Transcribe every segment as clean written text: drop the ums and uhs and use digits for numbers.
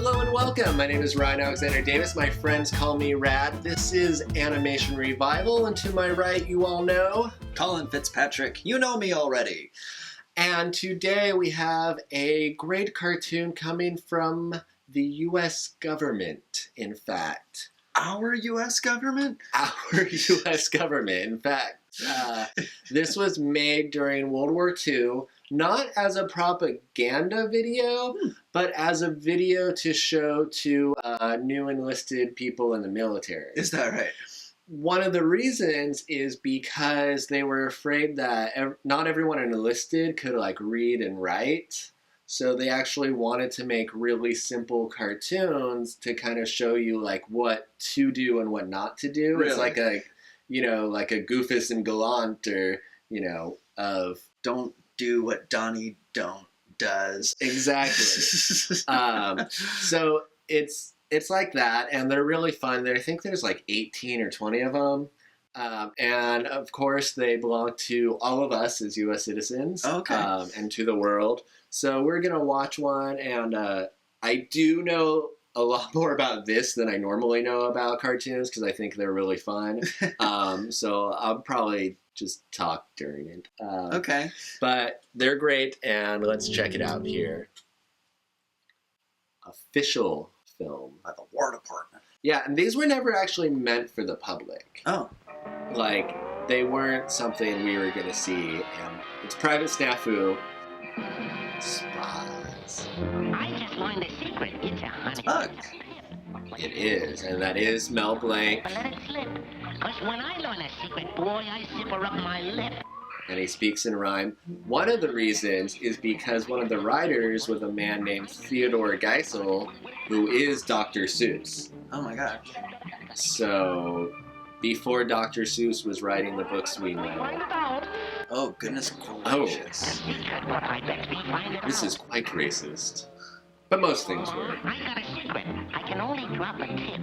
Hello and welcome. My name is Ryan Alexander Davis. My friends call me Rad. This is Animation Revival, and to my right, you all know Colin Fitzpatrick. You know me already. And today we have a great cartoon coming from the U.S. government, in fact. Our U.S. government? Our U.S. government. In fact, this was made during World War II, not as a propaganda video, but as a video to show to new enlisted people in the military. Is that right? One of the reasons is because they were afraid that not everyone enlisted could read and write. So they actually wanted to make really simple cartoons to kind of show you what to do and what not to do. Really? It's like a Goofus and Gallant, or of don't do what Donnie don't does. Exactly. So it's like that, and they're really fun. I think there's 18 or 20 of them. And of course, they belong to all of us as U.S. citizens. Okay. And to the world. So we're going to watch one, and I do know a lot more about this than I normally know about cartoons because I think they're really fun. So I'll probably just talk during it. Okay. But they're great, and let's check it out here. Official film. By the War Department. Yeah, and these were never actually meant for the public. Oh. They weren't something we were going to see. And it's Private Snafu. Spies. I just learned a secret. It's a honey. Bug. It is, and that is Mel Blanc. But let it slip. Because when I learn a secret, boy, I zipper up my lip. And he speaks in rhyme. One of the reasons is because one of the writers was a man named Theodore Geisel, who is Dr. Seuss. Oh my god. So, before Dr. Seuss was writing the books we know. Oh, goodness gracious. This is quite racist. But most things were. I got a secret. I can only drop a tip.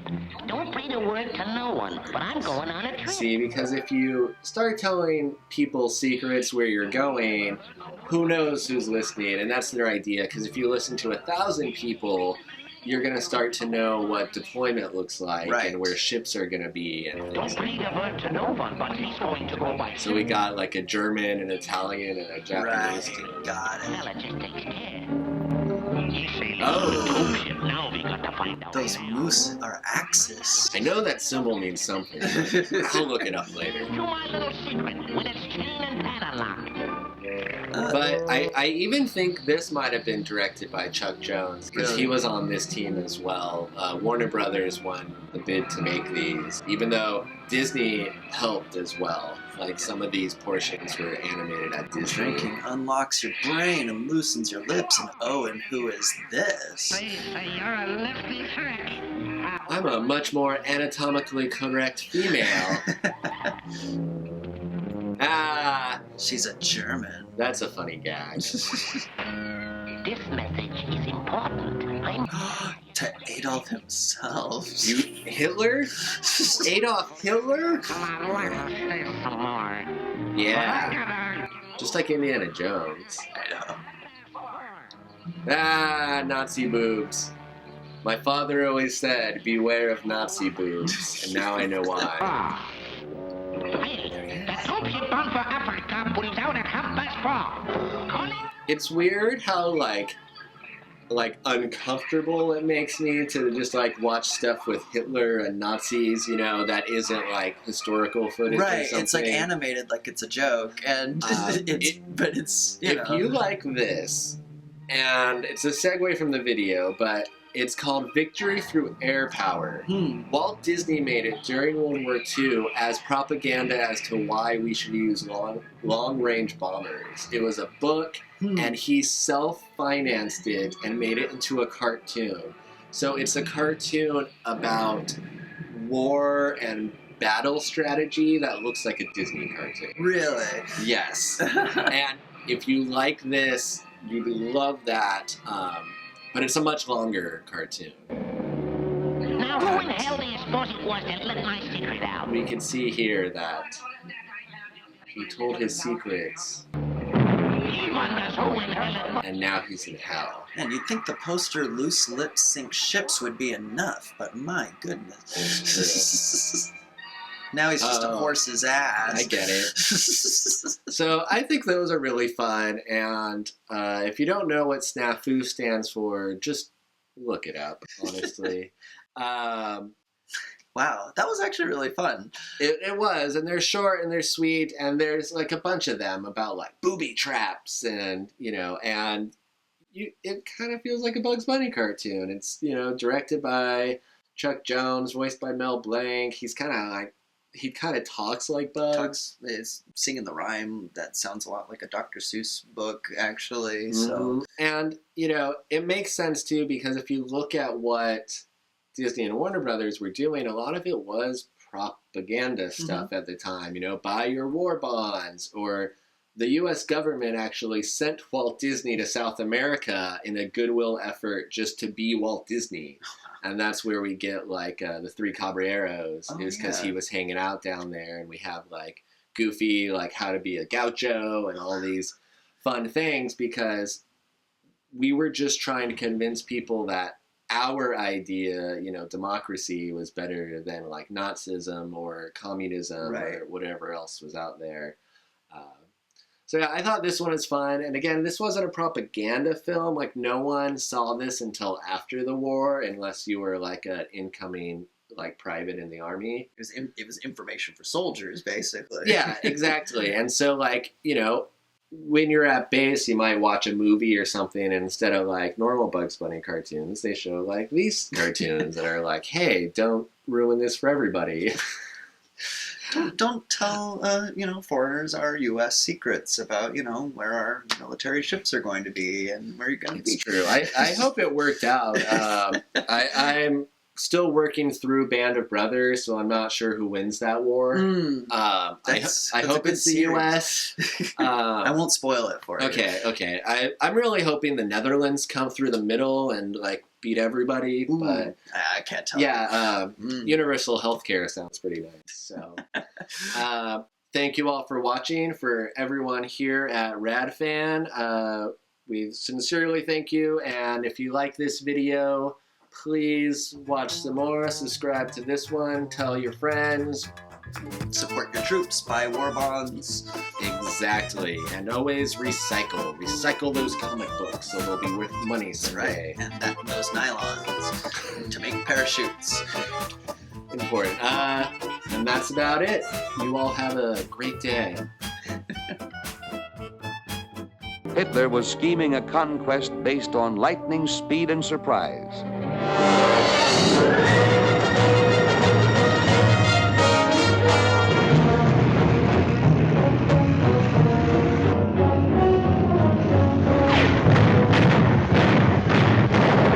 Don't breathe a word to no one, but I'm going on a trip. See, because if you start telling people secrets where you're going, who knows who's listening? And that's their idea, because if you listen to 1,000 people, you're going to start to know what deployment looks like, right, and where ships are going to be. And don't breathe a word to no one, but he's going to go by. So we got a German, an Italian, and a Japanese. Right, got it. Well, it just takes care. Oh. Now we got to find out. Those moose are axes. I know that symbol means something. I'll look it up later. To my little secret with its chain and padlock. But I even think this might have been directed by Chuck Jones, because he was on this team as well. Warner Brothers won the bid to make these, even though Disney helped as well. Some of these portions were animated at Disney. Drinking unlocks your brain and loosens your lips, and who is this? They say you're a lefty trick. I'm a much more anatomically correct female. She's a German. That's a funny gag. This message is important. To Adolf himself. Hitler? Adolf Hitler? Come on, let's say some more. Yeah. Just like Indiana Jones. I know. Nazi boobs. My father always said, beware of Nazi boobs. And now I know why. Hey, the troops you done for Africa put it out at 4:30. It's weird how, uncomfortable it makes me to just, watch stuff with Hitler and Nazis, that isn't, historical footage right, or something. it's, animated like it's a joke, and it's, If you like this, and it's a segue from the video, but it's called Victory Through Air Power. Walt Disney made it during World War II as propaganda as to why we should use long-range bombers. It was a book, and he self-financed it and made it into a cartoon. So it's a cartoon about war and battle strategy that looks like a Disney cartoon. Really? Yes. And if you like this, you'd love that. But it's a much longer cartoon. Now, who in the hell do you suppose it was that let my secret out? We can see here that he told his secrets. He was And now he's in hell. And you'd think the poster loose lips sink ships would be enough, but my goodness. Now he's just a horse's ass. I get it. So I think those are really fun, and if you don't know what Snafu stands for, just look it up, honestly. Wow, that was actually really fun. It was, and they're short and they're sweet, and there's like a bunch of them about like booby traps and, and it kind of feels like a Bugs Bunny cartoon. It's, directed by Chuck Jones, voiced by Mel Blanc. He kind of talks like Bugs. Is singing the rhyme. That sounds a lot like a Dr. Seuss book, actually. So, and, it makes sense too, because if you look at what Disney and Warner Brothers were doing, a lot of it was propaganda stuff at the time, buy your war bonds, or the U.S. government actually sent Walt Disney to South America in a goodwill effort just to be Walt Disney. And that's where we get like the Three Caballeros, is because he was hanging out down there, and we have like Goofy, like How to Be a Gaucho, and all these fun things, because we were just trying to convince people that our idea, democracy was better than like Nazism or communism or whatever else was out there. So yeah, I thought this one was fun. And again, this wasn't a propaganda film. Like, no one saw this until after the war, unless you were like an incoming like private in the army. It was information for soldiers, basically. Yeah, exactly. And so like, when you're at base, you might watch a movie or something, and instead of like normal Bugs Bunny cartoons, they show like these cartoons that are like, hey, don't ruin this for everybody. Don't tell, foreigners our U.S. secrets about, where our military ships are going to be and where you're going to be. It's true. I hope it worked out. I'm still working through Band of Brothers, so I'm not sure who wins that war. I hope it's the U.S. I won't spoil it for you. Okay. I'm really hoping the Netherlands come through the middle and like beat everybody, but I can't tell. Yeah, universal healthcare sounds pretty nice. So, thank you all for watching. For everyone here at RadFan, we sincerely thank you. And if you like this video, please watch some more. Subscribe to this one. Tell your friends. Support your troops. Buy war bonds. Exactly. And always recycle. Recycle those comic books so they'll be worth money someday. Right. And those nylons to make parachutes. Important. And that's about it. You all have a great day. Hitler was scheming a conquest based on lightning speed and surprise.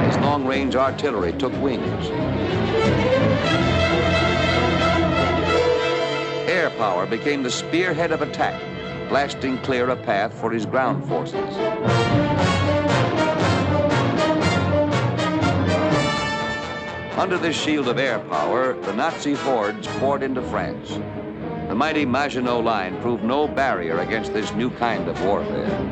His long-range artillery took wings. Air power became the spearhead of attack, blasting clear a path for his ground forces. Under this shield of air power, the Nazi hordes poured into France. The mighty Maginot Line proved no barrier against this new kind of warfare.